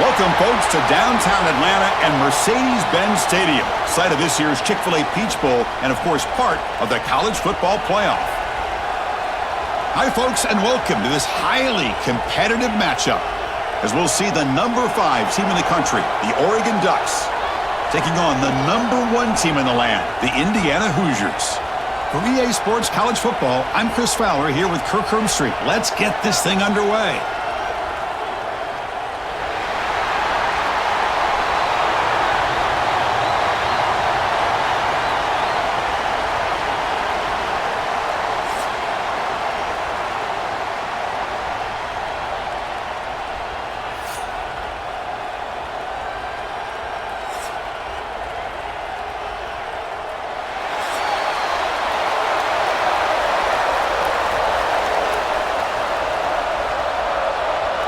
Welcome, folks, to downtown Atlanta and Mercedes-Benz Stadium, site of this year's Chick-fil-A Peach Bowl and, of course, part of the College Football Playoff. Hi, folks, and welcome to this highly competitive matchup as we'll see the number 5 team in the country, the Oregon Ducks, taking on the number 1 team in the land, the Indiana Hoosiers. For EA Sports College Football, I'm Chris Fowler here with Kirk Hermstreet. Let's get this thing underway.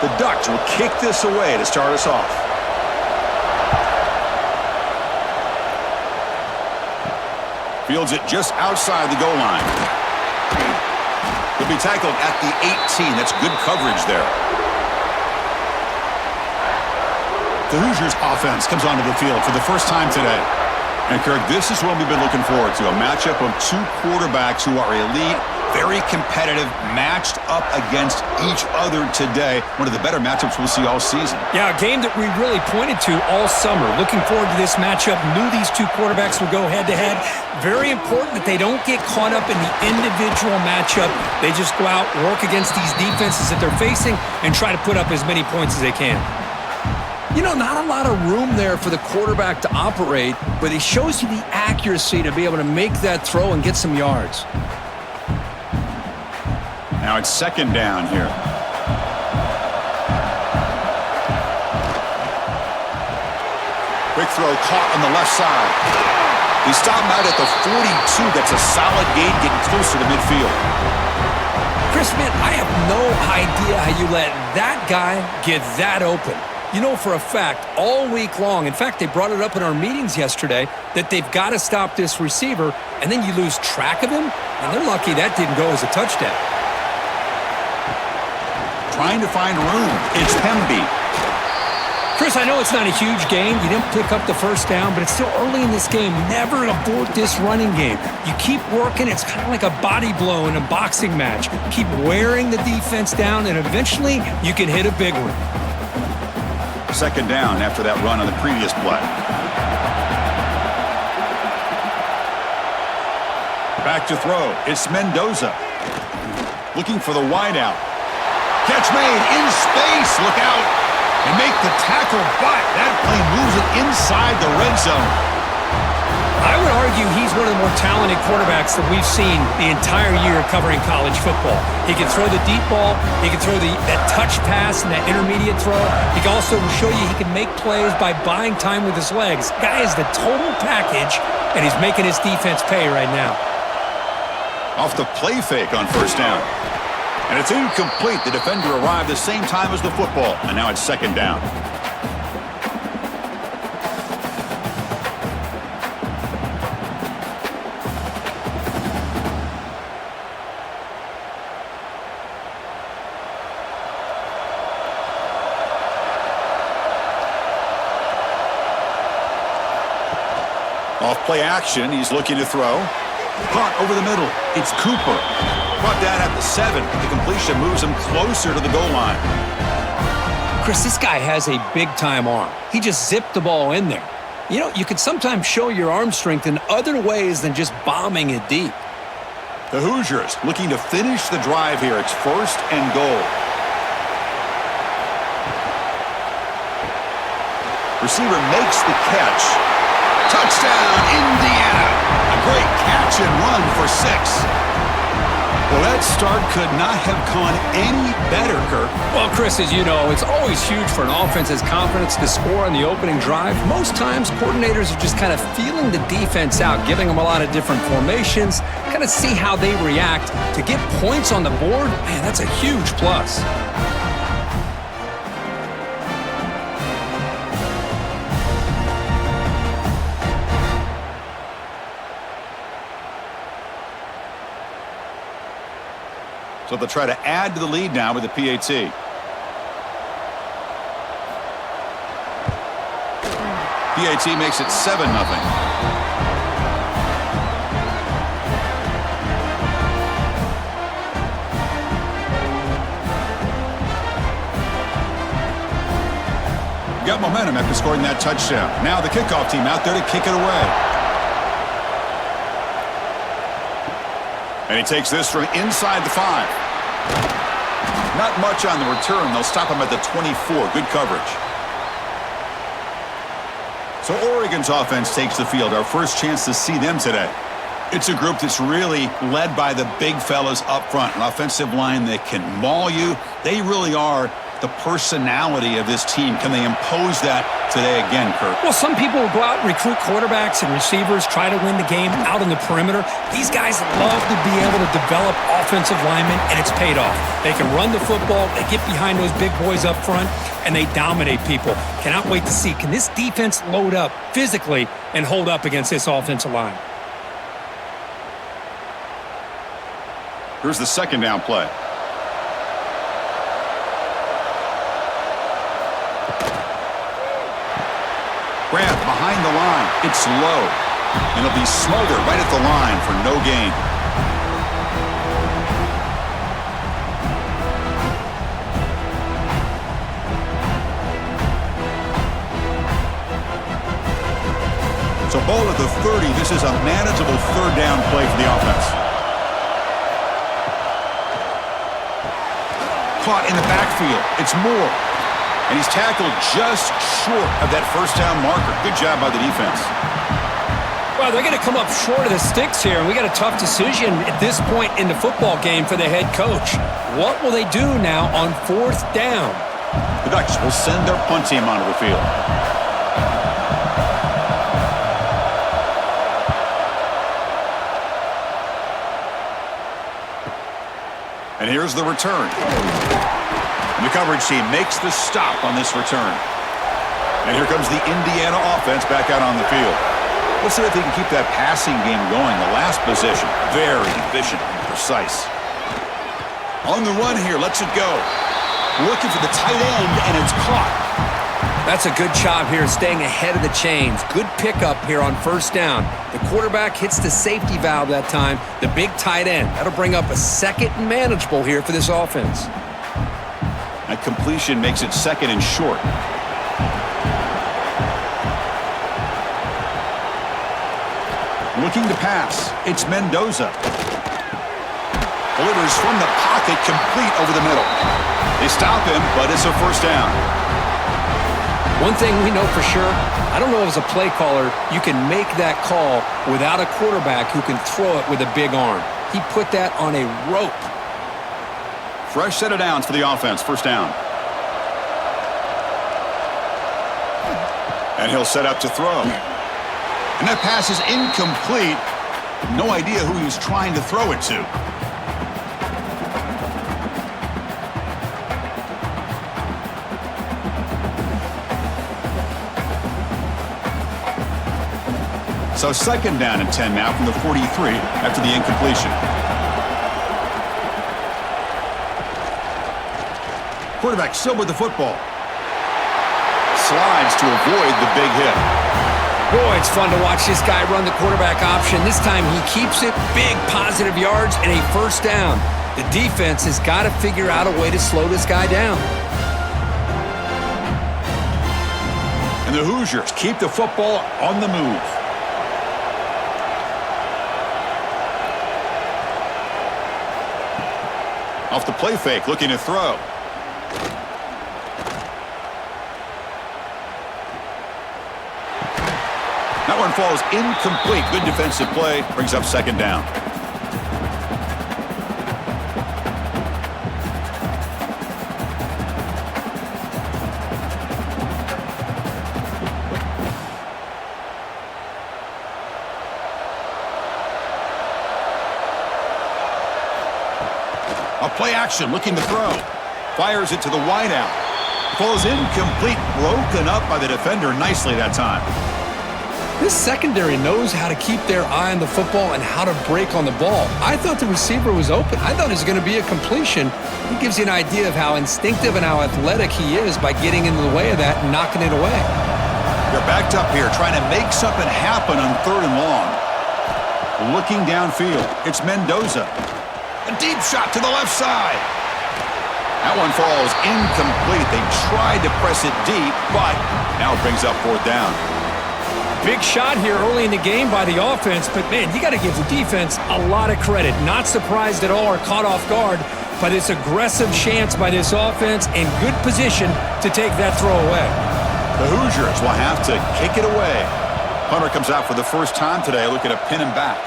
The Ducks will kick this away to start us off. Fields it just outside the goal line. He'll be tackled at the 18. That's good coverage there. The Hoosiers offense comes onto the field for the first time today. And Kirk, this is what we've been looking forward to, a matchup of 2 quarterbacks who are elite, very competitive, matched up against each other today. One of the better matchups we'll see all season. Yeah, a game that we really pointed to all summer. Looking forward to this matchup. Knew these 2 quarterbacks would go head-to-head. Very important that they don't get caught up in the individual matchup. They just go out, work against these defenses that they're facing, and try to put up as many points as they can. You know, not a lot of room there for the quarterback to operate, but he shows you the accuracy to be able to make that throw and get some yards. Now it's second down here. Quick throw caught on the left side. He stopped him out at the 42. That's a solid gain, getting closer to midfield. Chris, man, I have no idea how you let that guy get that open. You know for a fact, all week long, in fact, they brought it up in our meetings yesterday, that they've got to stop this receiver, and then you lose track of him, and they're lucky that didn't go as a touchdown. Trying to find room. It's Hemby. Chris, I know it's not a huge game. You didn't pick up the first down, but it's still early in this game. Never abort this running game. You keep working. It's kind of like a body blow in a boxing match. Keep wearing the defense down, and eventually you can hit a big one. Second down after that run on the previous play. Back to throw. It's Mendoza. Looking for the wideout. Catch made in space. Look out. And make the tackle, but that play moves it inside the red zone. I would argue he's one of the more talented quarterbacks that we've seen the entire year covering college football. He can throw the deep ball. He can throw that touch pass and that intermediate throw. He can also show you he can make plays by buying time with his legs. Guy is the total package, and he's making his defense pay right now. Off the play fake on first down. And it's incomplete. The defender arrived the same time as the football, and now it's second down. Off play action, he's looking to throw. Caught over the middle. It's Cooper. Brought down at the 7. The completion moves him closer to the goal line. Chris, this guy has a big-time arm. He just zipped the ball in there. You know, you could sometimes show your arm strength in other ways than just bombing it deep. The Hoosiers looking to finish the drive here. It's first and goal. Receiver makes the catch. Touchdown, Indiana. A great catch and run for 6. Well, that start could not have gone any better, Kirk. Well, Chris, as you know, it's always huge for an offense's confidence to score on the opening drive. Most times, coordinators are just kind of feeling the defense out, giving them a lot of different formations, kind of see how they react. To get points on the board, man, that's a huge plus. So they'll try to add to the lead now with the PAT. PAT makes it 7-0. Got momentum after scoring that touchdown. Now the kickoff team out there to kick it away. And he takes this from inside the 5. Not much on the return. They'll stop him at the 24. Good coverage. So Oregon's offense takes the field. Our first chance to see them today. It's a group that's really led by the big fellas up front. An offensive line that can maul you. They really are the personality of this team. Can they impose that today again, Kirk? Well, some people will go out and recruit quarterbacks and receivers, try to win the game out on the perimeter. These guys love to be able to develop offensive linemen, and it's paid off. They can run the football, they get behind those big boys up front, and they dominate people. Cannot wait to see. Can this defense load up physically and hold up against this offensive line? Here's the second down play. Grab behind the line. It's low. And it'll be smothered right at the line for no gain. So ball at the 30. This is a manageable third down play for the offense. Caught in the backfield. It's Moore. And he's tackled just short of that first down marker. Good job by the defense. Well, they're going to come up short of the sticks here, and we got a tough decision at this point in the football game for the head coach. What will they do now on 4th down? The Ducks will send their punt team onto the field. And here's the return. And the coverage team makes the stop on this return. And here comes the Indiana offense back out on the field. Let's see if they can keep that passing game going. The last possession, very efficient and precise. On the run here, lets it go. Looking for the tight end, and it's caught. That's a good job here staying ahead of the chains. Good pickup here on 1st down. The quarterback hits the safety valve that time. The big tight end. That'll bring up a 2nd and manageable here for this offense. That completion makes it 2nd and short. Looking to pass. It's Mendoza. Delivers from the pocket, complete over the middle. They stop him, but it's a 1st down. One thing we know for sure, I don't know as a play caller, you can make that call without a quarterback who can throw it with a big arm. He put that on a rope. Fresh set of downs for the offense. 1st down. And he'll set up to throw. And that pass is incomplete. No idea who he was trying to throw it to. So 2nd down and 10 now from the 43 after the incompletion. Quarterback still with the football. Slides to avoid the big hit. Boy, it's fun to watch this guy run the quarterback option. This time he keeps it, big positive yards, and a 1st down. The defense has got to figure out a way to slow this guy down. And the Hoosiers keep the football on the move. Off the play fake, looking to throw. That one falls incomplete. Good defensive play. Brings up 2nd down. A play action, looking to throw. Fires it to the wideout. Falls incomplete, broken up by the defender nicely that time. This secondary knows how to keep their eye on the football and how to break on the ball. I thought the receiver was open. I thought it was going to be a completion. It gives you an idea of how instinctive and how athletic he is by getting into the way of that and knocking it away. They're backed up here, trying to make something happen on 3rd and long. Looking downfield, it's Mendoza. A deep shot to the left side. That one falls incomplete. They tried to press it deep, but now it brings up 4th down. Big shot here early in the game by the offense, but, man, you got to give the defense a lot of credit. Not surprised at all or caught off guard, but it's aggressive chance by this offense in good position to take that throw away. The Hoosiers will have to kick it away. Punter comes out for the first time today, looking to pin him back.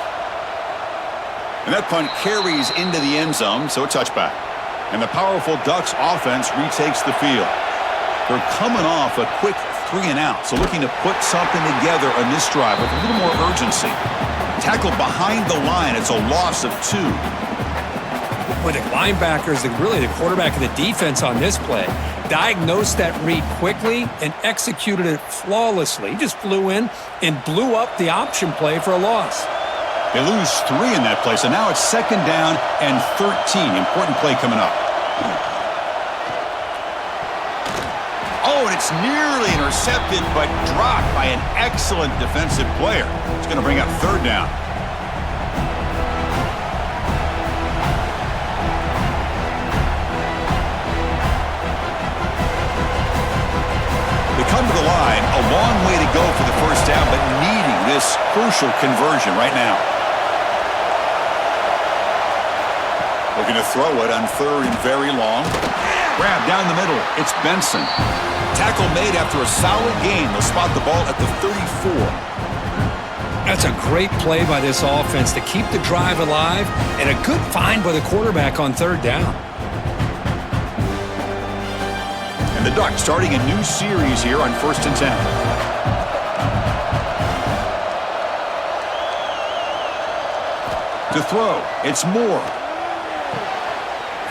And that punt carries into the end zone, so a touchback. And the powerful Ducks offense retakes the field. They're coming off a quick 3-and-out, so looking to put something together on this drive with a little more urgency. Tackled behind the line, it's a loss of 2. Well, the linebackers, really the quarterback of the defense on this play, diagnosed that read quickly and executed it flawlessly. He just flew in and blew up the option play for a loss. They lose 3 in that play, so now it's 2nd down and 13. Important play coming up. Oh, and it's nearly intercepted, but dropped by an excellent defensive player. It's going to bring up 3rd down. They come to the line, a long way to go for the first down, but needing this crucial conversion right now. Looking to throw it on 3rd and very long. Grab down the middle. It's Benson. Tackle made after a solid gain. They'll spot the ball at the 34. That's a great play by this offense to keep the drive alive and a good find by the quarterback on 3rd down. And the Ducks starting a new series here on 1st and 10. To throw, it's Moore.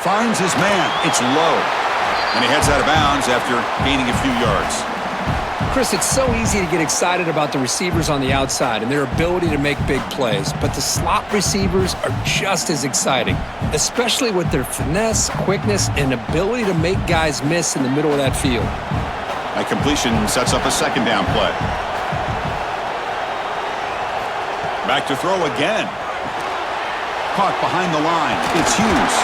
Finds his man. It's low. And he heads out of bounds after gaining a few yards. Chris, it's so easy to get excited about the receivers on the outside and their ability to make big plays, but the slot receivers are just as exciting, especially with their finesse, quickness, and ability to make guys miss in the middle of that field. That completion sets up a 2nd down play. Back to throw again. Caught behind the line. It's Hughes.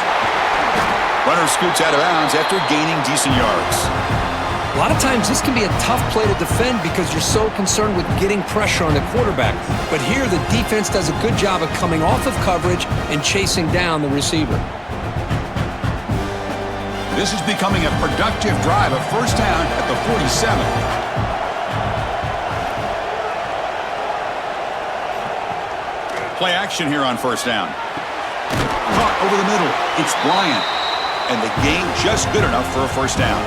Runner scoots out of bounds after gaining decent yards. A lot of times this can be a tough play to defend because you're so concerned with getting pressure on the quarterback. But here the defense does a good job of coming off of coverage and chasing down the receiver. This is becoming a productive drive, a 1st down at the 47. Play action here on 1st down. Caught over the middle. It's Bryant. And the gain just good enough for a 1st down.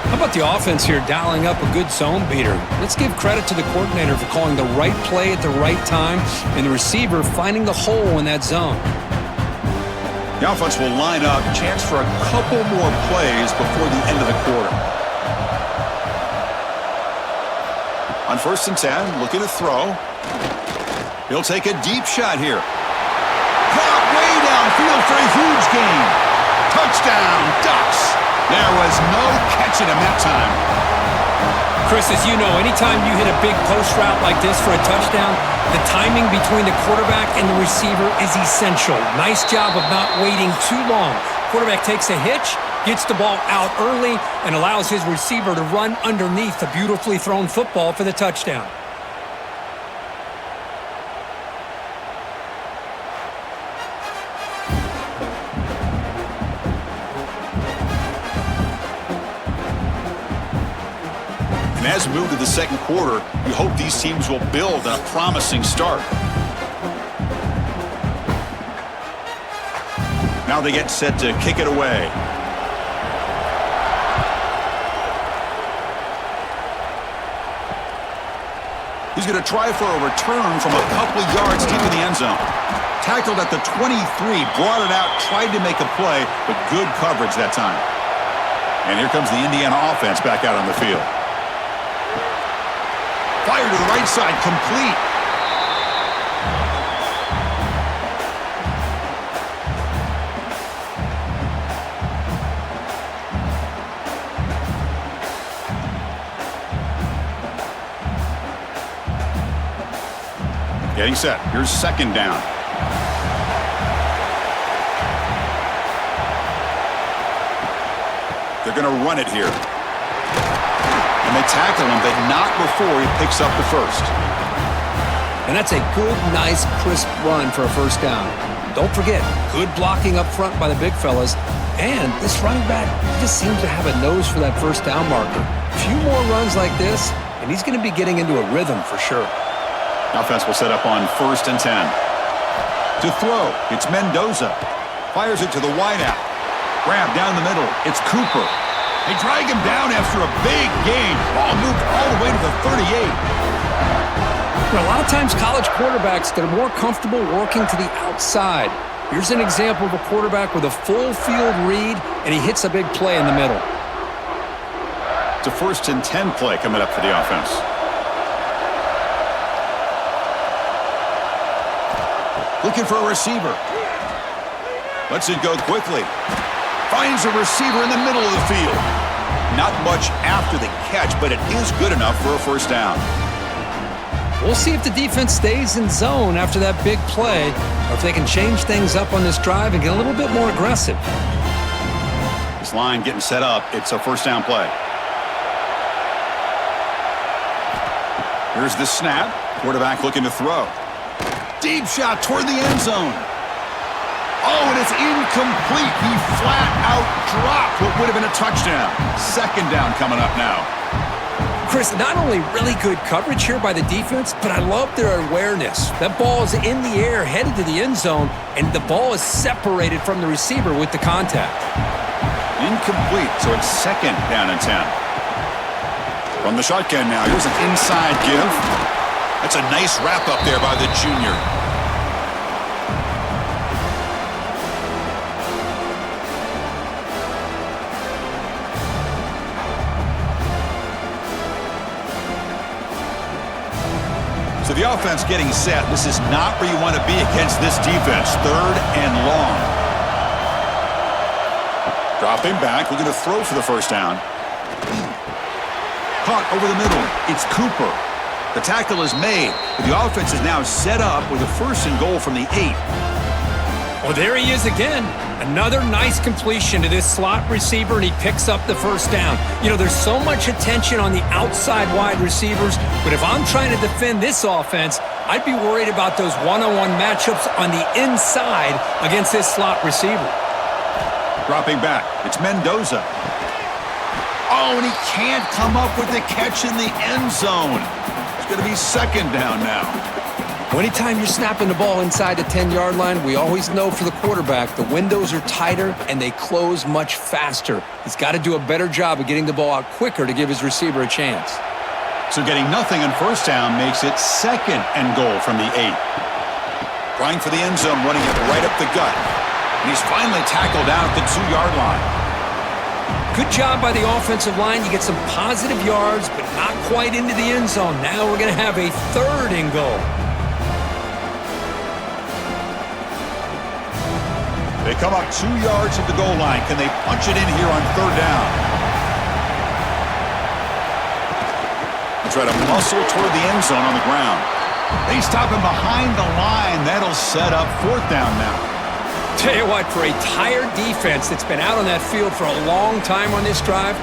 How about the offense here dialing up a good zone beater? Let's give credit to the coordinator for calling the right play at the right time and the receiver finding the hole in that zone. The offense will line up. Chance for a couple more plays before the end of the quarter. On 1st and 10, looking to throw. He'll take a deep shot here. Caught way downfield for a huge gain. Touchdown, Ducks. There was no catching him that time. Chris, as you know, anytime you hit a big post route like this for a touchdown, the timing between the quarterback and the receiver is essential. Nice job of not waiting too long. Quarterback takes a hitch, gets the ball out early, and allows his receiver to run underneath the beautifully thrown football for the touchdown. As we move to the 2nd quarter, you hope these teams will build on a promising start. Now they get set to kick it away. He's going to try for a return from a couple of yards deep in the end zone. Tackled at the 23, brought it out, tried to make a play, but good coverage that time. And here comes the Indiana offense back out on the field. Fire to the right side, complete. Getting set. Here's second down. They're going to run it here. And they tackle him, but not before he picks up the first. And that's a good, nice, crisp run for a first down. Don't forget, good blocking up front by the big fellas. And this running back just seems to have a nose for that first down marker. A few more runs like this, and he's going to be getting into a rhythm for sure. Offense will set up on 1st and 10. To throw, it's Mendoza. Fires it to the wideout. Grab down the middle. It's Cooper. They drag him down after a big gain. Ball moved all the way to the 38. A lot of times college quarterbacks get more comfortable working to the outside. Here's an example of a quarterback with a full field read, and he hits a big play in the middle. It's a 1st and 10 play coming up for the offense. Looking for a receiver. Lets it go quickly. Finds a receiver in the middle of the field. Not much after the catch, but it is good enough for a first down. We'll see if the defense stays in zone after that big play, or if they can change things up on this drive and get a little bit more aggressive. This line getting set up. It's a first down play. Here's the snap. Quarterback looking to throw. Deep shot toward the end zone. Oh, and it's incomplete. He flat out dropped what would have been a touchdown. Second down coming up now. Chris, not only really good coverage here by the defense, but I love their awareness. That ball is in the air, headed to the end zone, and the ball is separated from the receiver with the contact. Incomplete, so it's second down and 10. From the shotgun now, here's an inside give. That's a nice wrap up there by the junior. So the offense getting set. This is not where you want to be against this defense. 3rd and long. Dropping back. We're going to throw for the first down. Caught over the middle. It's Cooper. The tackle is made. But the offense is now set up with a 1st and goal from the 8. Well, there he is again. Another nice completion to this slot receiver, and he picks up the first down. You know, there's so much attention on the outside wide receivers, but if I'm trying to defend this offense, I'd be worried about those one-on-one matchups on the inside against this slot receiver. Dropping back. It's Mendoza. Oh, and he can't come up with the catch in the end zone. It's going to be second down now. Well, anytime you're snapping the ball inside the 10-yard line, we always know for the quarterback the windows are tighter and they close much faster. He's got to do a better job of getting the ball out quicker to give his receiver a chance. So getting nothing on first down makes it second and goal from the 8. Trying for the end zone, running it right up the gut. And he's finally tackled out at the 2-yard line. Good job by the offensive line. You get some positive yards, but not quite into the end zone. Now we're going to have a 3rd and goal. They come up 2 yards at the goal line. Can they punch it in here on 3rd down? They try to muscle toward the end zone on the ground. They stop him behind the line. That'll set up 4th down now. Tell you what, for a tired defense that's been out on that field for a long time on this drive,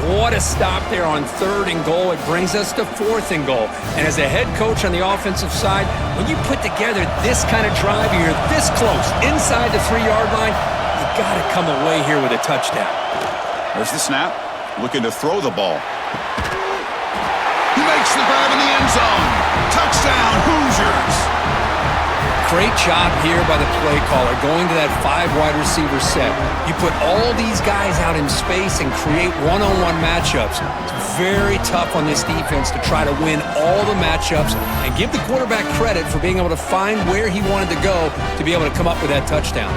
what a stop there on 3rd and goal. It brings us to 4th and goal. And as a head coach on the offensive side, when you put together this kind of drive, you're this close, inside the 3-yard line, you got to come away here with a touchdown. There's the snap. Looking to throw the ball. He makes the grab in the end zone. Touchdown, Hoosiers. Great job here by the play caller going to that 5 wide receiver set. You put all these guys out in space and create one-on-one matchups. It's very tough on this defense to try to win all the matchups and give the quarterback credit for being able to find where he wanted to go to be able to come up with that touchdown.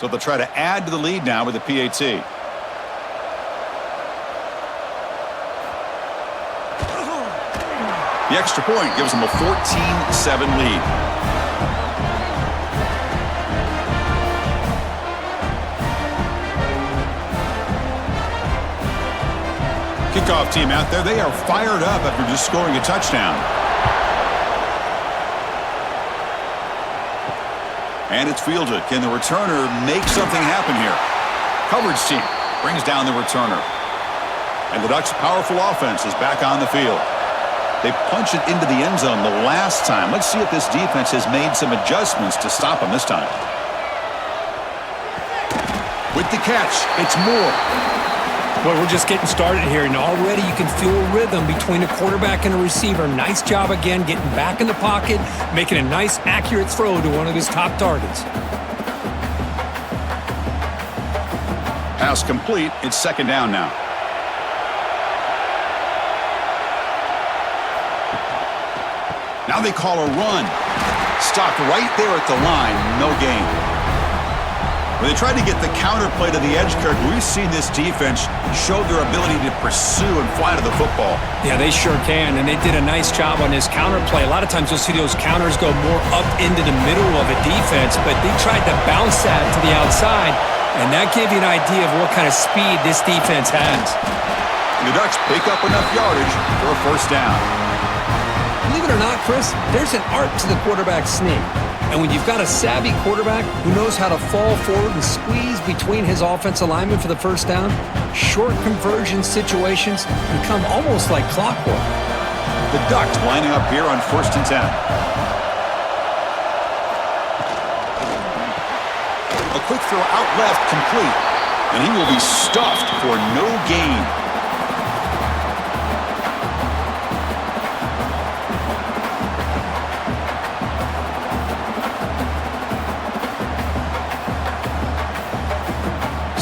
So they'll try to add to the lead now with the PAT. The extra point gives them a 14-7 lead. Kickoff team out there, they are fired up after just scoring a touchdown. And it's fielded. Can the returner make something happen here? Coverage team brings down the returner. And the Ducks' powerful offense is back on the field. They punch it into the end zone the last time. Let's see if this defense has made some adjustments to stop them this time. With the catch, it's Moore. Well, we're just getting started here, and already you can feel a rhythm between a quarterback and a receiver. Nice job again getting back in the pocket, making a nice, accurate throw to one of his top targets. Pass complete. It's second down now. Now they call a run. Stopped right there at the line. No gain. When they tried to get the counter play to the edge, Kirk, we've seen this defense show their ability to pursue and fly to the football. Yeah, they sure can, and they did a nice job on this counter play. A lot of times you'll see those counters go more up into the middle of a defense, but they tried to bounce that to the outside, and that gave you an idea of what kind of speed this defense has. And the Ducks pick up enough yardage for a first down. Believe it or not, Chris, there's an art to the quarterback sneak. And when you've got a savvy quarterback who knows how to fall forward and squeeze between his offensive linemen for the first down, short conversion situations become almost like clockwork. The Ducks lining up here on 1st and 10. A quick throw out left, complete. And he will be stuffed for no gain.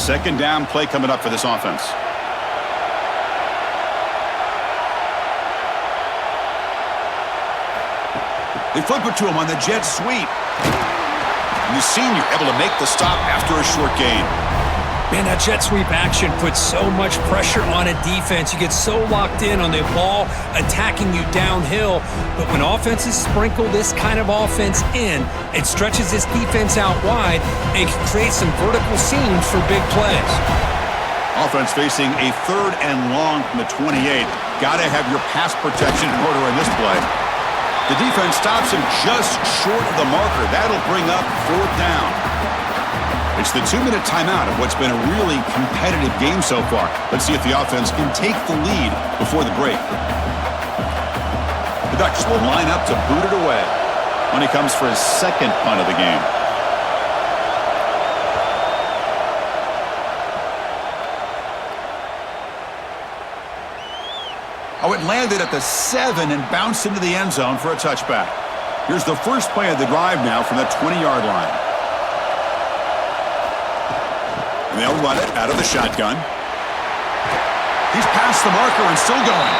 Second down play coming up for this offense. They flip it to him on the jet sweep. And the senior able to make the stop after a short gain. Man, that jet sweep action puts so much pressure on a defense. You get so locked in on the ball attacking you downhill. But when offenses sprinkle this kind of offense in, it stretches this defense out wide and can create some vertical seams for big plays. Offense facing a 3rd and long from the 28. Got to have your pass protection in order in this play. The defense stops him just short of the marker. That'll bring up 4th down. It's the 2-minute timeout of what's been a really competitive game so far. Let's see if the offense can take the lead before the break. The Ducks will line up to boot it away when he comes for his second punt of the game. Oh, it landed at the 7 and bounced into the end zone for a touchback. Here's the first play of the drive now from the 20-yard line. And they'll run it out of the shotgun. He's past the marker and still going.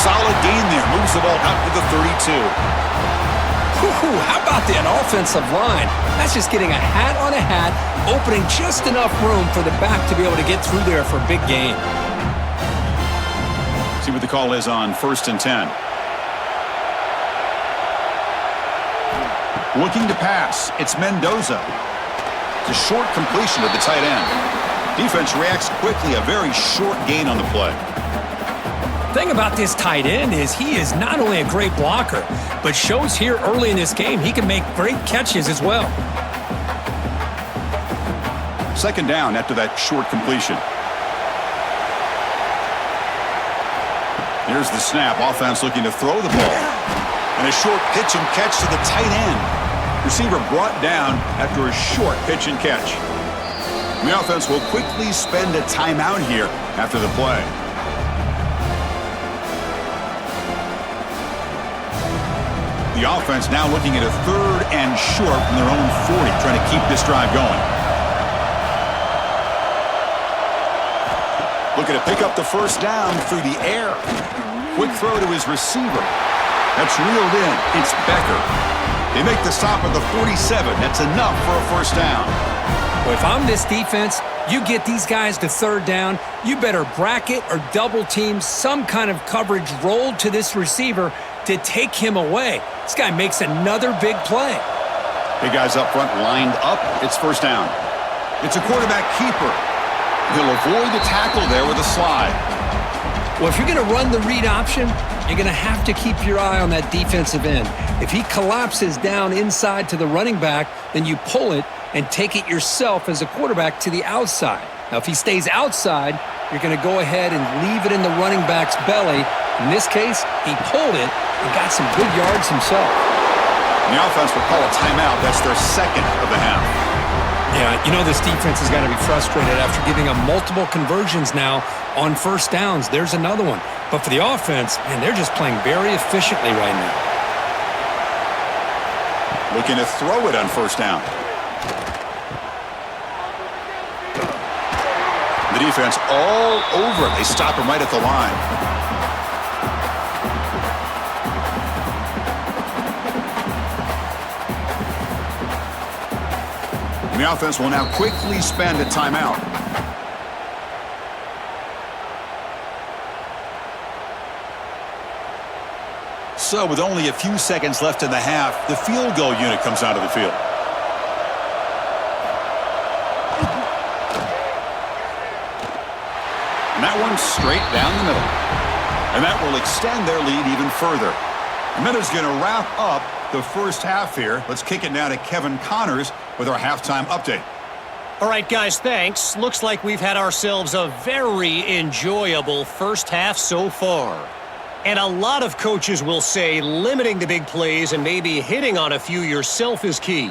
Solid gain there. Moves the ball out to the 32. How about that offensive line? That's just getting a hat on a hat, opening just enough room for the back to be able to get through there for a big gain. See what the call is on 1st and 10. Looking to pass. It's Mendoza. It's a short completion of the tight end. Defense reacts quickly. A very short gain on the play. The thing about this tight end is he is not only a great blocker, but shows here early in this game he can make great catches as well. Second down after that short completion. Here's the snap. Offense looking to throw the ball. And a short pitch and catch to the tight end. Receiver brought down after a short pitch and catch. The offense will quickly spend a timeout here after the play. The offense now looking at a 3rd and short from their own 40, trying to keep this drive going. Looking to pick up the first down through the air. Quick throw to his receiver. That's reeled in. It's Becker. They make the stop at the 47. That's enough for a first down. Well, if I'm this defense, you get these guys to 3rd down, you better bracket or double team some kind of coverage rolled to this receiver to take him away. This guy makes another big play. Big guys up front lined up. It's first down. It's a quarterback keeper. He'll avoid the tackle there with a slide. Well, if you're going to run the read option, you're going to have to keep your eye on that defensive end. If he collapses down inside to the running back, then you pull it and take it yourself as a quarterback to the outside. Now, if he stays outside, you're going to go ahead and leave it in the running back's belly. In this case, he pulled it and got some good yards himself. The offense will call a timeout. That's their second of the half. Yeah, you know this defense has got to be frustrated after giving up multiple conversions now on first downs. There's another one. But for the offense, man, they're just playing very efficiently right now. Looking to throw it on first down. The defense all over it. They stop him right at the line. The offense will now quickly spend a timeout. So with only a few seconds left in the half, the field goal unit comes out of the field. And that one's straight down the middle. And that will extend their lead even further. And that is going to wrap up the first half here. Let's kick it now to Kevin Connors with our halftime update. All right, guys, thanks. Looks like we've had ourselves a very enjoyable first half so far. And a lot of coaches will say limiting the big plays and maybe hitting on a few yourself is key.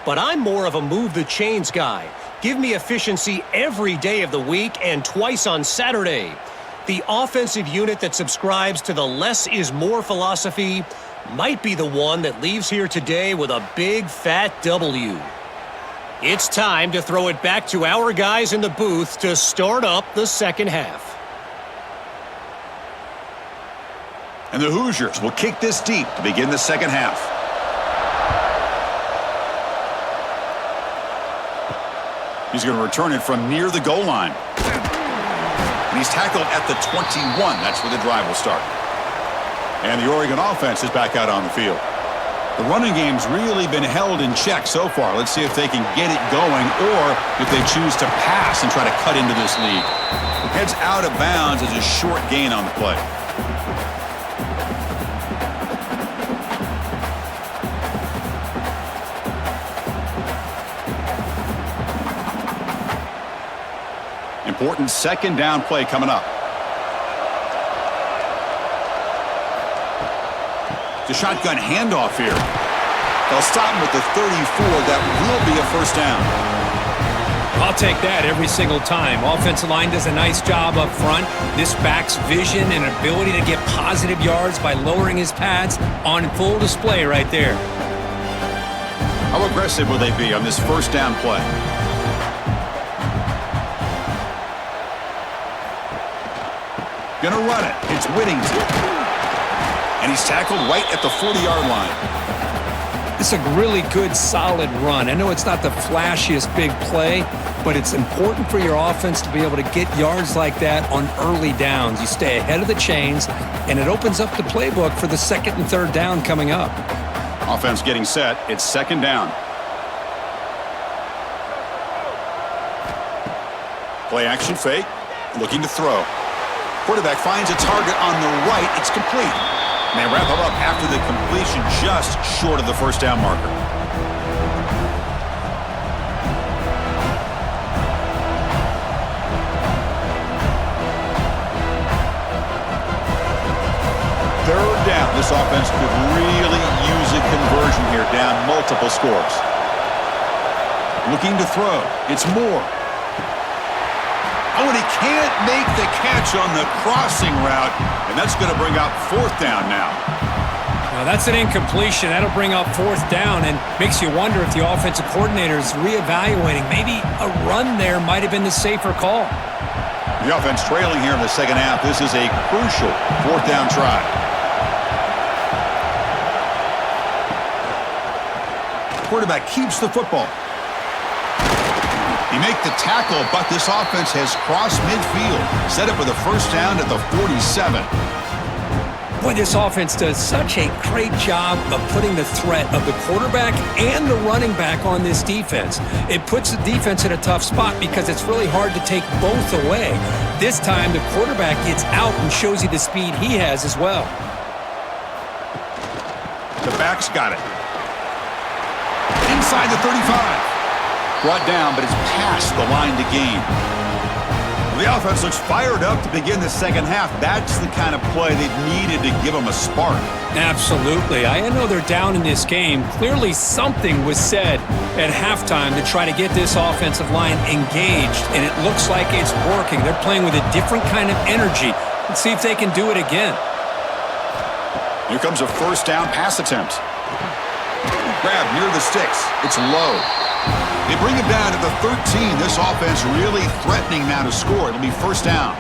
But I'm more of a move the chains guy. Give me efficiency every day of the week and twice on Saturday. The offensive unit that subscribes to the less is more philosophy might be the one that leaves here today with a big fat W. It's time to throw it back to our guys in the booth to start up the second half. And the Hoosiers will kick this deep to begin the second half. He's going to return it from near the goal line. And he's tackled at the 21. That's where the drive will start. And the Oregon offense is back out on the field. The running game's really been held in check so far. Let's see if they can get it going or if they choose to pass and try to cut into this lead. Heads out of bounds as a short gain on the play. Important second down play coming up. The shotgun handoff here. They'll stop him with the 34. That will be a first down. I'll take that every single time. Offensive line does a nice job up front. This back's vision and ability to get positive yards by lowering his pads on full display right there. How aggressive will they be on this first down play? Gonna run it. It's Whittington. And he's tackled right at the 40-yard line. It's a really good, solid run. I know it's not the flashiest big play, but it's important for your offense to be able to get yards like that on early downs. You stay ahead of the chains, and it opens up the playbook for the second and third down coming up. Offense getting set. It's second down. Play action fake. Looking to throw. Quarterback finds a target on the right. It's complete. And they wrap him up after the completion just short of the first down marker. Third down. This offense could really use a conversion here, down multiple scores. Looking to throw. It's Moore. Oh, and he can't make the catch on the crossing route, and that's going to bring up fourth down now. Now, that's an incompletion. That'll bring up fourth down and makes you wonder if the offensive coordinator is reevaluating. Maybe a run there might have been the safer call. The offense trailing here in the second half. This is a crucial fourth down try. Quarterback keeps the football. He make the tackle, but this offense has crossed midfield. Set up with a first down at the 47. Boy, this offense does such a great job of putting the threat of the quarterback and the running back on this defense. It puts the defense in a tough spot because it's really hard to take both away. This time, the quarterback gets out and shows you the speed he has as well. The back's got it. Inside the 35. Brought down, but it's past the line to gain. The offense looks fired up to begin the second half. That's the kind of play they needed to give them a spark. Absolutely. I know they're down in this game. Clearly something was said at halftime to try to get this offensive line engaged, and it looks like it's working. They're playing with a different kind of energy. Let's see if they can do it again. Here comes a first down pass attempt. Grab near the sticks. It's low. They bring it down to the 13. This offense really threatening now to score. It'll be first down.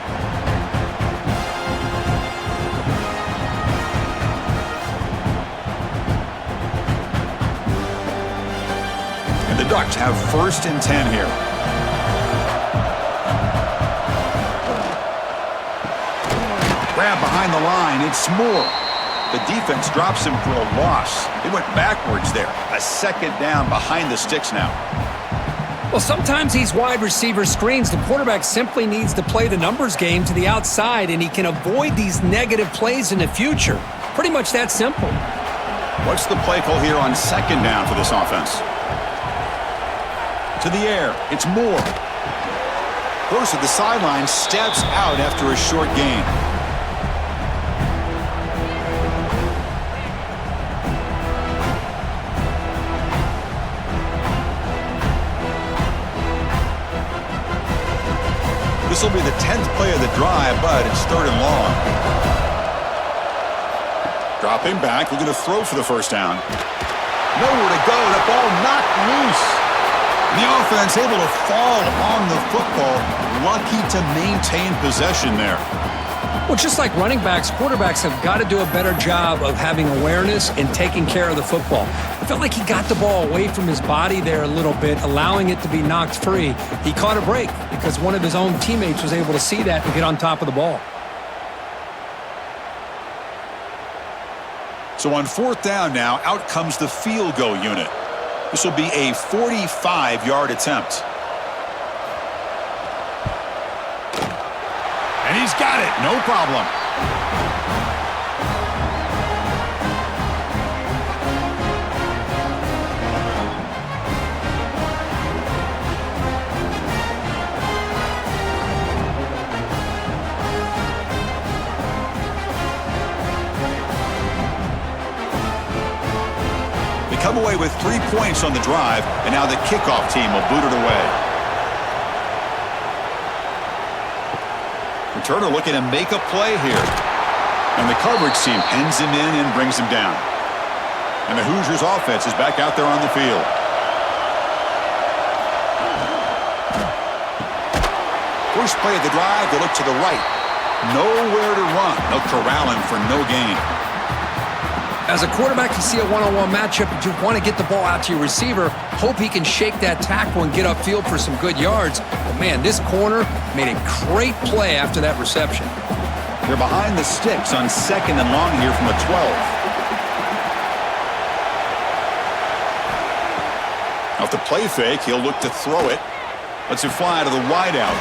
And the Ducks have first and 10 here. Grab behind the line. It's Moore. The defense drops him for a loss. They went backwards there. A second down behind the sticks now. Well, sometimes these wide receiver screens, the quarterback simply needs to play the numbers game to the outside, and he can avoid these negative plays in the future. Pretty much that simple. What's the play call here on second down for this offense? To the air. It's Moore. Goes to the sideline, steps out after a short gain. This will be the 10th play of the drive, but it's third and long. Dropping back, looking to throw for the first down. Nowhere to go, the ball knocked loose. The offense able to fall on the football, lucky to maintain possession there. Well, just like running backs, quarterbacks have got to do a better job of having awareness and taking care of the football. I felt like he got the ball away from his body there a little bit, allowing it to be knocked free. He caught a break because one of his own teammates was able to see that and get on top of the ball. So on fourth down now, out comes the field goal unit. This will be a 45-yard attempt. And he's got it, no problem. They come away with 3 points on the drive, and now the kickoff team will boot it away. Returner looking to make a play here. And the coverage team pens him in and brings him down. And the Hoosiers offense is back out there on the field. First play of the drive, they look to the right. Nowhere to run. They'll corral him for no gain. As a quarterback, you see a one-on-one matchup, but you want to get the ball out to your receiver, hope he can shake that tackle and get upfield for some good yards. But man, this corner made a great play after that reception. They're behind the sticks on second and long here from the 12. Off the play fake, he'll look to throw it. Lets it fly to the wideout.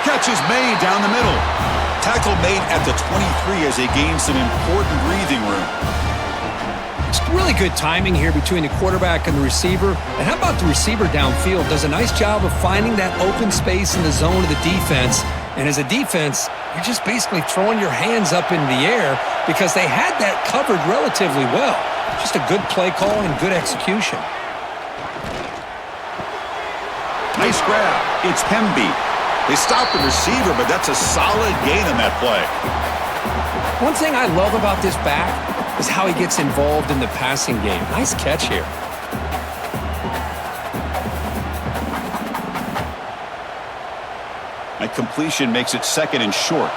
Catch is made down the middle. Tackle made at the 23 as they gain some important breathing room. It's really good timing here between the quarterback and the receiver. And how about the receiver downfield? Does a nice job of finding that open space in the zone of the defense. And as a defense, you're just basically throwing your hands up in the air because they had that covered relatively well. Just a good play call and good execution. Nice grab. It's Hemby. They stopped the receiver, but that's a solid gain on that play. One thing I love about this back is how he gets involved in the passing game. Nice catch here. That completion makes it second and short.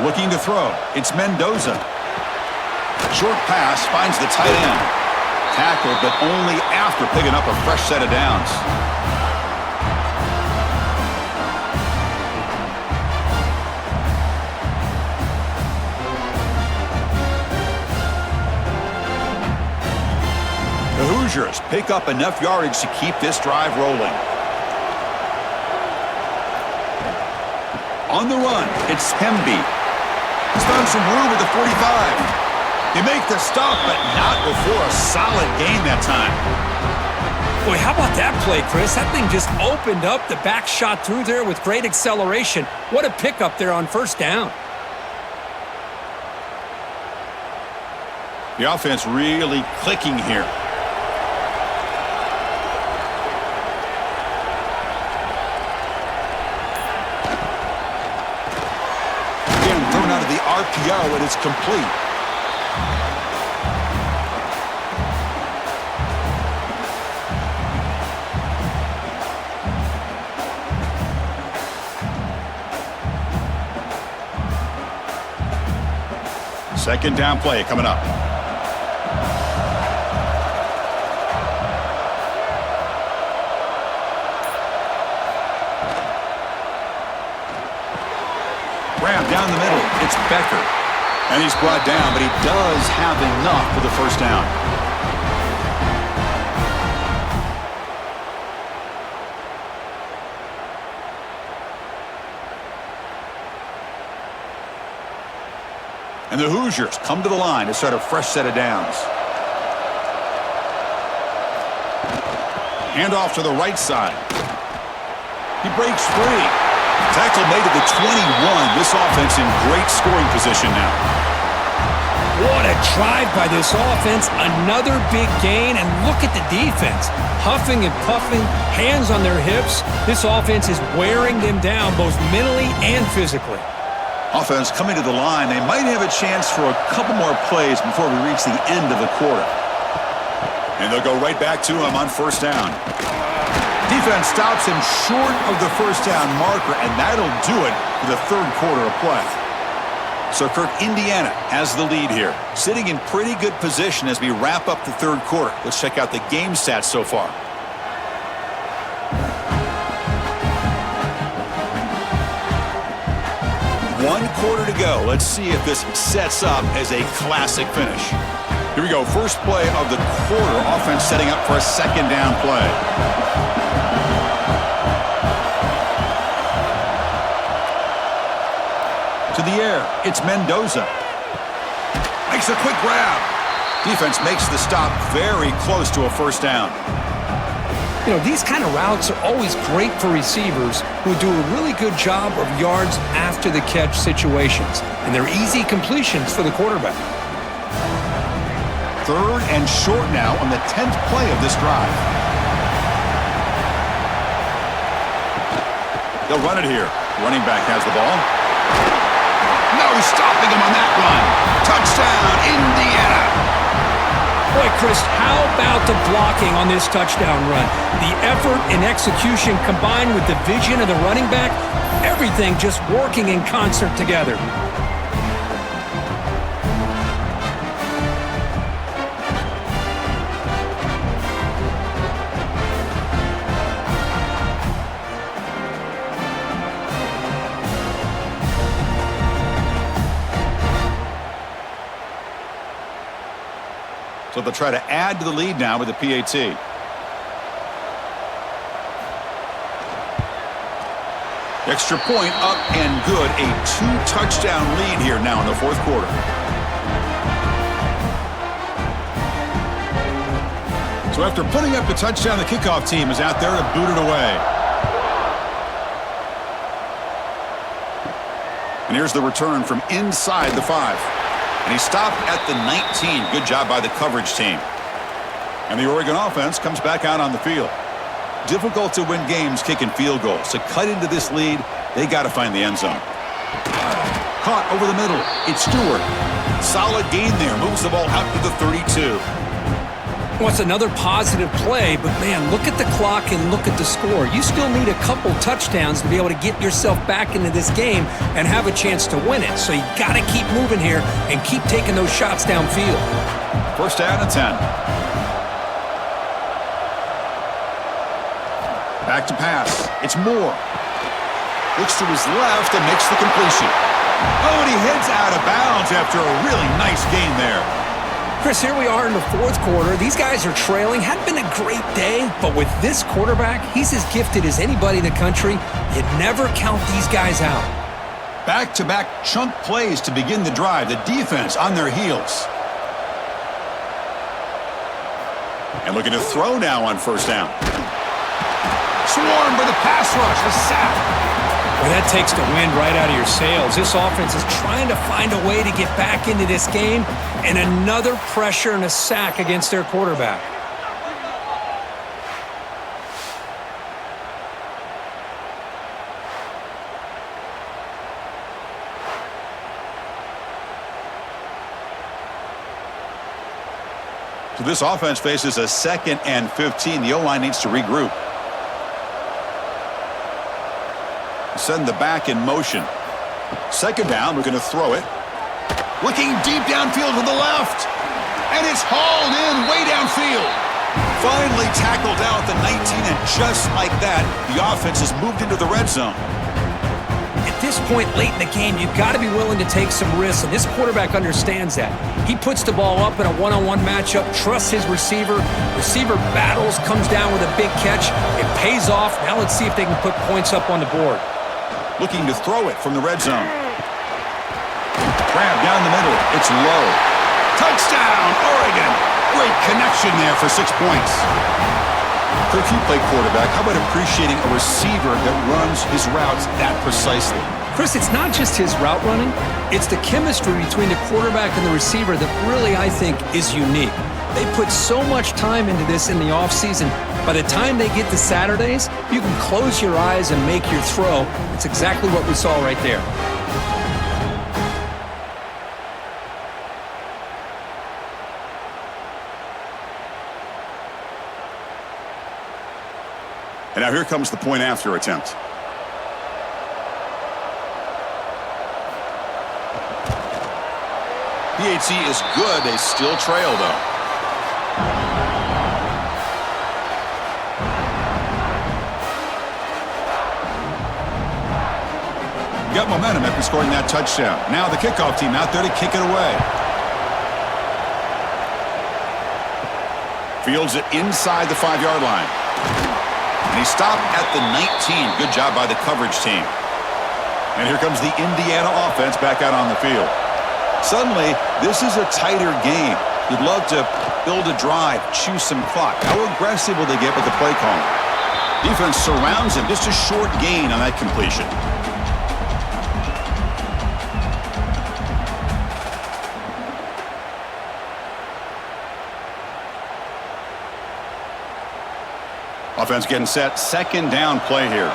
Looking to throw. It's Mendoza. Short pass finds the tight end. Tackled, but only after picking up a fresh set of downs. pick up enough yardage to keep this drive rolling. On the run, it's Timmy. He's found some room at the 45. They make the stop, but not before a solid gain that time. Boy, how about that play, Chris? That thing just opened up. The back shot through there with great acceleration. What a pickup there on first down. The offense really clicking here. Again, thrown out of the RPO, and it's complete. Second down play coming up. Grab down the middle. It's Becker. And he's brought down, but he does have enough for the first down. And the Hoosiers come to the line to start a fresh set of downs. Hand off to the right side. He breaks free. Tackle made at the 21. This offense in great scoring position now. What a drive by this offense. Another big gain, and look at the defense. Huffing and puffing, hands on their hips. This offense is wearing them down both mentally and physically. Offense coming to the line. They might have a chance for a couple more plays before we reach the end of the quarter. And they'll go right back to him on first down. Defense stops him short of the first down marker, and that'll do it for the third quarter of play. So, Kirk, Indiana has the lead here, sitting in pretty good position as we wrap up the third quarter. Let's check out the game stats so far. One quarter to go. Let's see if this sets up as a classic finish. Here we go. First play of the quarter. Offense setting up for a second down play. To the air. It's Mendoza. Makes a quick grab. Defense makes the stop very close to a first down. You know, these kind of routes are always great for receivers who do a really good job of yards after the catch situations. And they're easy completions for the quarterback. Third and short now on the 10th play of this drive. They'll run it here. Running back has the ball. No stopping him on that run. Touchdown, Indiana. Boy, Chris, how about the blocking on this touchdown run? The effort and execution combined with the vision of the running back, everything just working in concert together. So they'll try to add to the lead now with the PAT. Extra point up and good. A 2-touchdown lead here now in the fourth quarter. So after putting up the touchdown, the kickoff team is out there to boot it away. And here's the return from inside the 5. And he stopped at the 19. Good job by the coverage team. And the Oregon offense comes back out on the field. Difficult to win games kicking field goals. To cut into this lead, they got to find the end zone. Caught over the middle. It's Stewart. Solid gain there. Moves the ball out to the 32. Well, it's another positive play, but man, look at the clock and look at the score. You still need a couple touchdowns to be able to get yourself back into this game and have a chance to win it. So you got to keep moving here and keep taking those shots downfield. First down and 10. Back to pass. It's Moore. Looks to his left and makes the completion. Oh, and he heads out of bounds after a really nice gain there. Chris, here we are in the fourth quarter. These guys are trailing. Hadn't been a great day, but with this quarterback, he's as gifted as anybody in the country. You never count these guys out. Back-to-back chunk plays to begin the drive. The defense on their heels. And looking to throw now on first down. Swarmed by the pass rush. A sack. Well, that takes the wind right out of your sails. This offense is trying to find a way to get back into this game, and another pressure and a sack against their quarterback. So this offense faces a 2nd and 15. The O-line needs to regroup. Send the back in motion. Second down, we're going to throw it. Looking deep downfield to the left. And it's hauled in way downfield. Finally tackled out at the 19, and just like that, the offense has moved into the red zone. At this point late in the game, you've got to be willing to take some risks, and this quarterback understands that. He puts the ball up in a one-on-one matchup, trusts his receiver. Receiver battles, comes down with a big catch. It pays off. Now let's see if they can put points up on the board. Looking to throw it from the red zone. Grab down the middle. It's low. Touchdown, Oregon. Great connection there for 6 points. Kirk, you play quarterback. How about appreciating a receiver that runs his routes that precisely? Chris, it's not just his route running. It's the chemistry between the quarterback and the receiver that really, I think, is unique. They put so much time into this in the offseason. By the time they get to Saturdays, you can close your eyes and make your throw. It's exactly what we saw right there. And now here comes the point after attempt. PAT is good. They still trail, though. Got momentum after scoring that touchdown. Now the kickoff team out there to kick it away. Fields it inside the 5-yard line. And he stopped at the 19. Good job by the coverage team. And here comes the Indiana offense back out on the field. Suddenly, this is a tighter game. You'd love to build a drive, choose some clock. How aggressive will they get with the play calling? Defense surrounds him. Just a short gain on that completion. Offense getting set. Second down play here.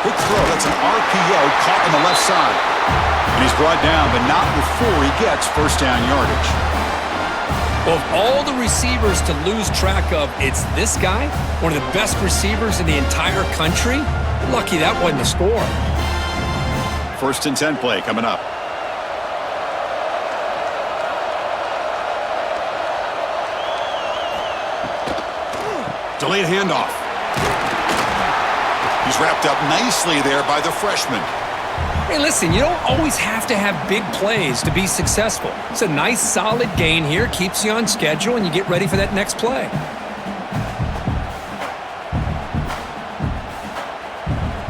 Quick throw. That's an RPO caught on the left side. And he's brought down, but not before he gets first down yardage. Well, of all the receivers to lose track of, it's this guy, one of the best receivers in the entire country. Lucky that wasn't a score. First and 10 play coming up. Delayed handoff. He's wrapped up nicely there by the freshman. Hey, listen, you don't always have to have big plays to be successful. It's a nice, solid gain here, keeps you on schedule, and you get ready for that next play.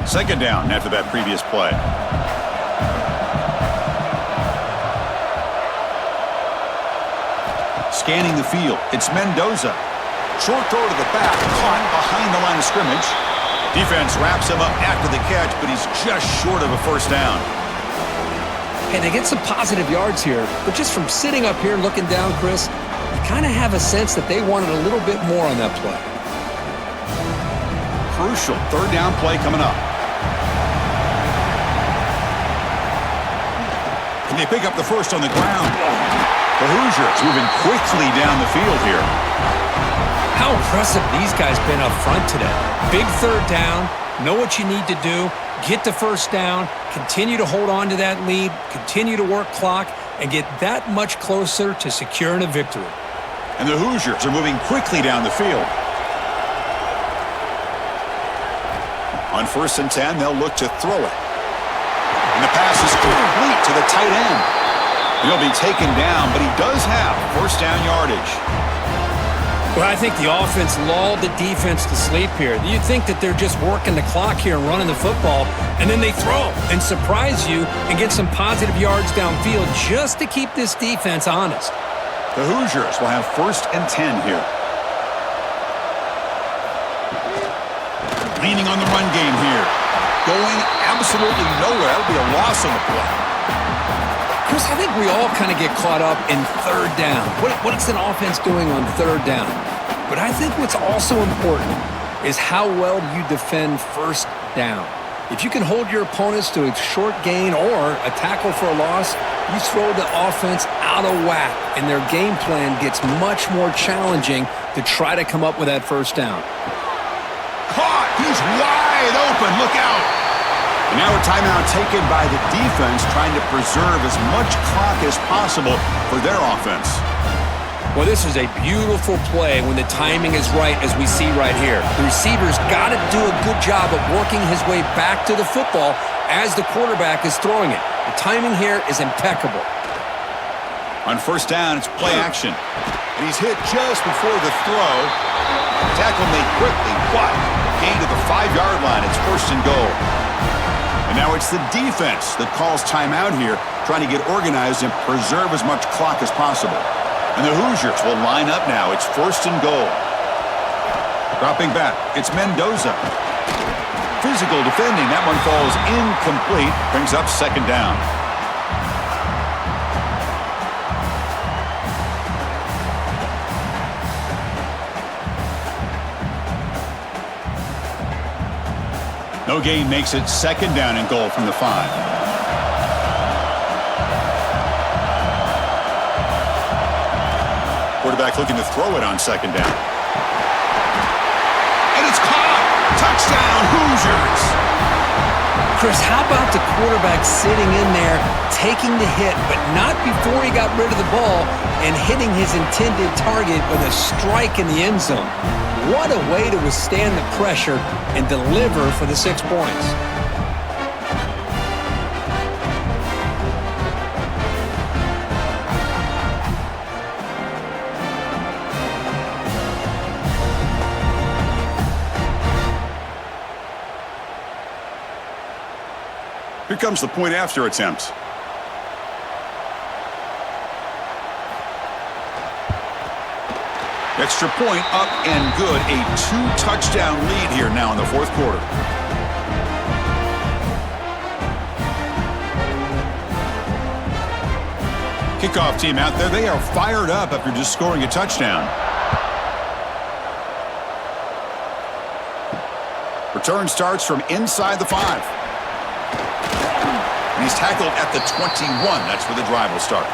Second down after that previous play. Scanning the field, it's Mendoza. Short throw to the back, caught behind the line of scrimmage. Defense wraps him up after the catch, but he's just short of a first down. Hey, they get some positive yards here, but just from sitting up here looking down, Chris, you kind of have a sense that they wanted a little bit more on that play. Crucial third down play coming up. Can they pick up the first on the ground? The Hoosiers moving quickly down the field here. How impressive these guys been up front today. Big third down, know what you need to do, get the first down, continue to hold on to that lead, continue to work clock, and get that much closer to securing a victory. And the Hoosiers are moving quickly down the field. On first and 10, they'll look to throw it. And the pass is complete to the tight end. He'll be taken down, but he does have first down yardage. Well, I think the offense lulled the defense to sleep here. You'd think that they're just working the clock here and running the football, and then they throw and surprise you and get some positive yards downfield just to keep this defense honest. The Hoosiers will have first and 10 here. Leaning on the run game here. Going absolutely nowhere. That'll be a loss on the play. Chris, I think we all kind of get caught up in third down. What's an offense doing on third down? But I think what's also important is how well you defend first down. If you can hold your opponents to a short gain or a tackle for a loss, you throw the offense out of whack, and their game plan gets much more challenging to try to come up with that first down. Caught! He's wide open. Look out! And now a timeout taken by the defense, trying to preserve as much clock as possible for their offense. Well, this is a beautiful play when the timing is right, as we see right here. The receiver's got to do a good job of working his way back to the football as the quarterback is throwing it. The timing here is impeccable. On first down, it's play action. And he's hit just before the throw. Tackle made quickly, but gain to the 5-yard line. It's first and goal. And now it's the defense that calls timeout here, trying to get organized and preserve as much clock as possible. And the Hoosiers will line up now. It's first and goal. Dropping back, it's Mendoza. Physical defending. That one falls incomplete. Brings up second down. No gain makes it second down and goal from the 5. Quarterback looking to throw it on second down. And it's caught! Touchdown, Hoosiers! Chris, how about the quarterback sitting in there, taking the hit, but not before he got rid of the ball and hitting his intended target with a strike in the end zone? What a way to withstand the pressure and deliver for the 6 points. Here comes the point after attempt. Extra point up and good. A 2-touchdown lead here now in the fourth quarter. Kickoff team out there. They are fired up after just scoring a touchdown. Return starts from inside the 5. And he's tackled at the 21. That's where the drive will start.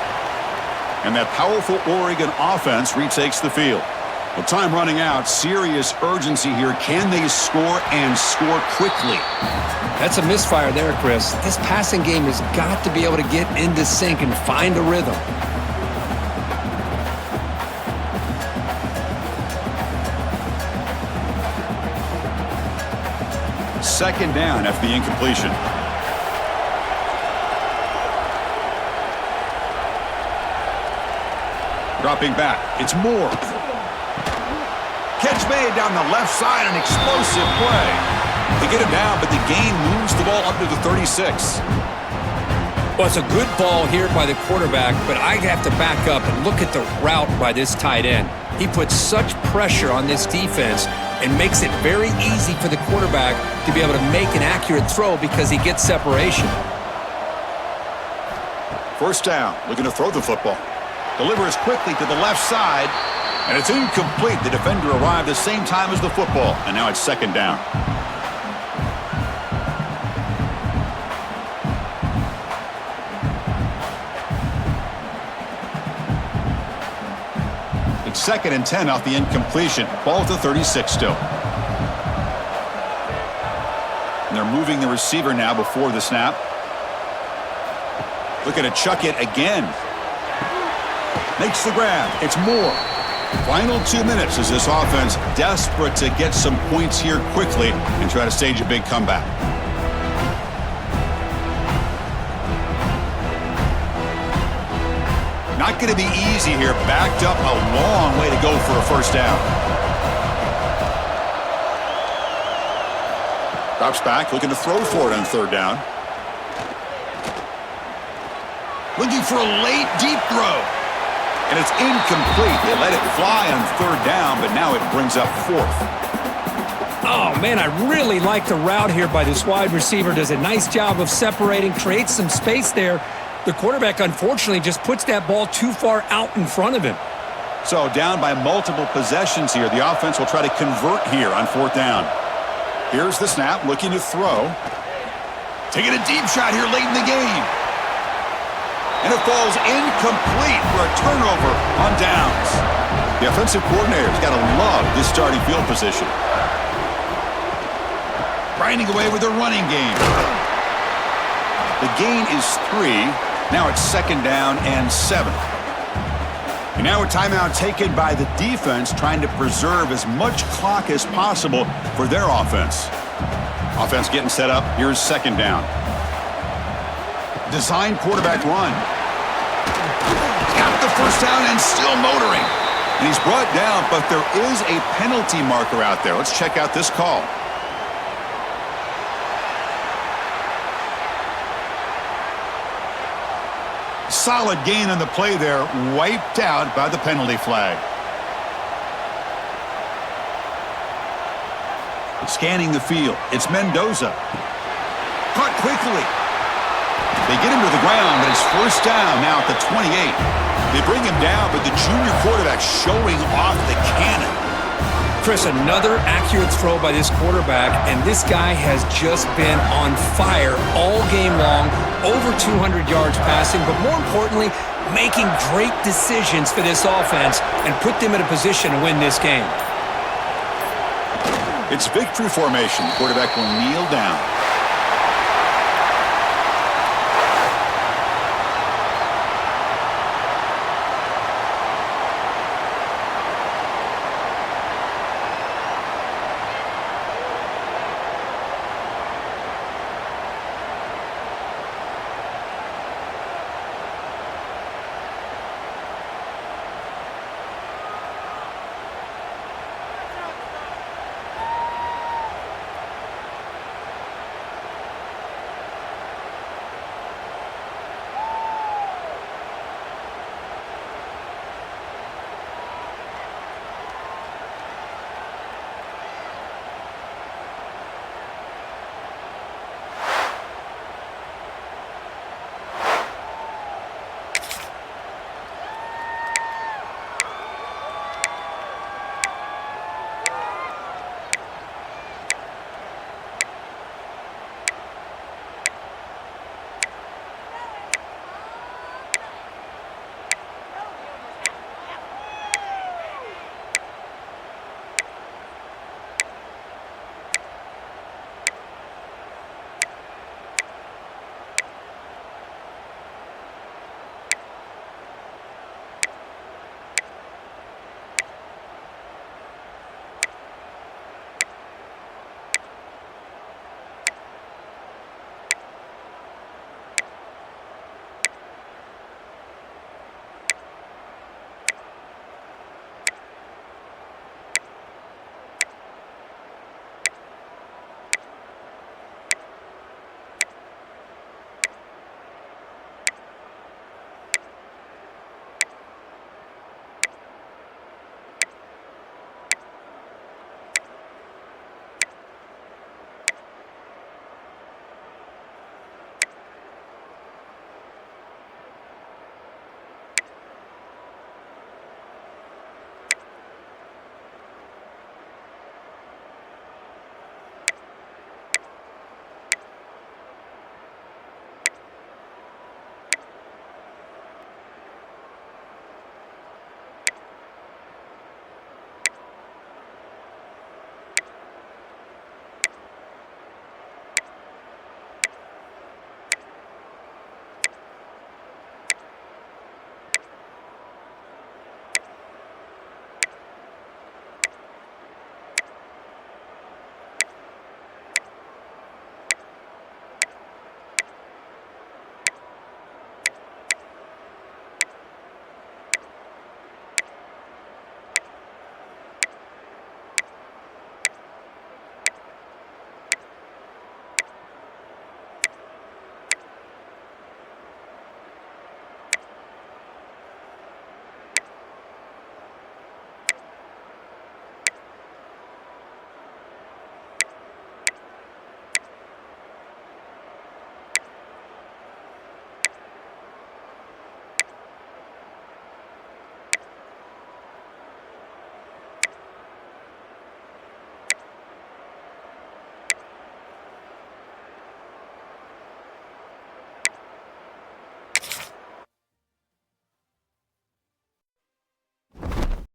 And that powerful Oregon offense retakes the field. Well, time running out. Serious urgency here. Can they score and score quickly? That's a misfire there, Chris. This passing game has got to be able to get into sync and find a rhythm. Second down after the incompletion. Dropping back. It's Moore. Catch made down the left side. An explosive play. They get him down, but the gain moves the ball up to the 36. Well, it's a good ball here by the quarterback, but I have to back up and look at the route by this tight end. He puts such pressure on this defense and makes it very easy for the quarterback to be able to make an accurate throw because he gets separation. First down. Looking to throw the football. Delivers quickly to the left side, and it's incomplete. The defender arrived the same time as the football, and now it's second down. It's second and 10 off the incompletion. Ball at the 36 still. And they're moving the receiver now before the snap. Looking to chuck it again. Makes the grab. It's Moore. Final 2 minutes as this offense desperate to get some points here quickly and try to stage a big comeback. Not going to be easy here. Backed up a long way to go for a first down. Drops back, looking to throw for it on third down. Looking for a late, deep throw. And it's incomplete. They let it fly on third down, but now it brings up fourth. Oh, man, I really like the route here by this wide receiver. Does a nice job of separating, creates some space there. The quarterback, unfortunately, just puts that ball too far out in front of him. So down by multiple possessions here. The offense will try to convert here on fourth down. Here's the snap, looking to throw. Taking a deep shot here late in the game. And it falls incomplete for a turnover on downs. The offensive coordinator's got to love this starting field position. Grinding away with a running game. The gain is 3. Now it's second down and 7. And now a timeout taken by the defense, trying to preserve as much clock as possible for their offense. Offense getting set up. Here's second down. Design quarterback run. Got the first down and still motoring. And he's brought down, but there is a penalty marker out there. Let's check out this call. Solid gain on the play there, wiped out by the penalty flag. Scanning the field, it's Mendoza. Caught quickly. They get him to the ground, but it's first down now at the 28. They bring him down, but the junior quarterback showing off the cannon. Chris, another accurate throw by this quarterback, and this guy has just been on fire all game long, over 200 yards passing, but more importantly, making great decisions for this offense and put them in a position to win this game. It's victory formation. The quarterback will kneel down.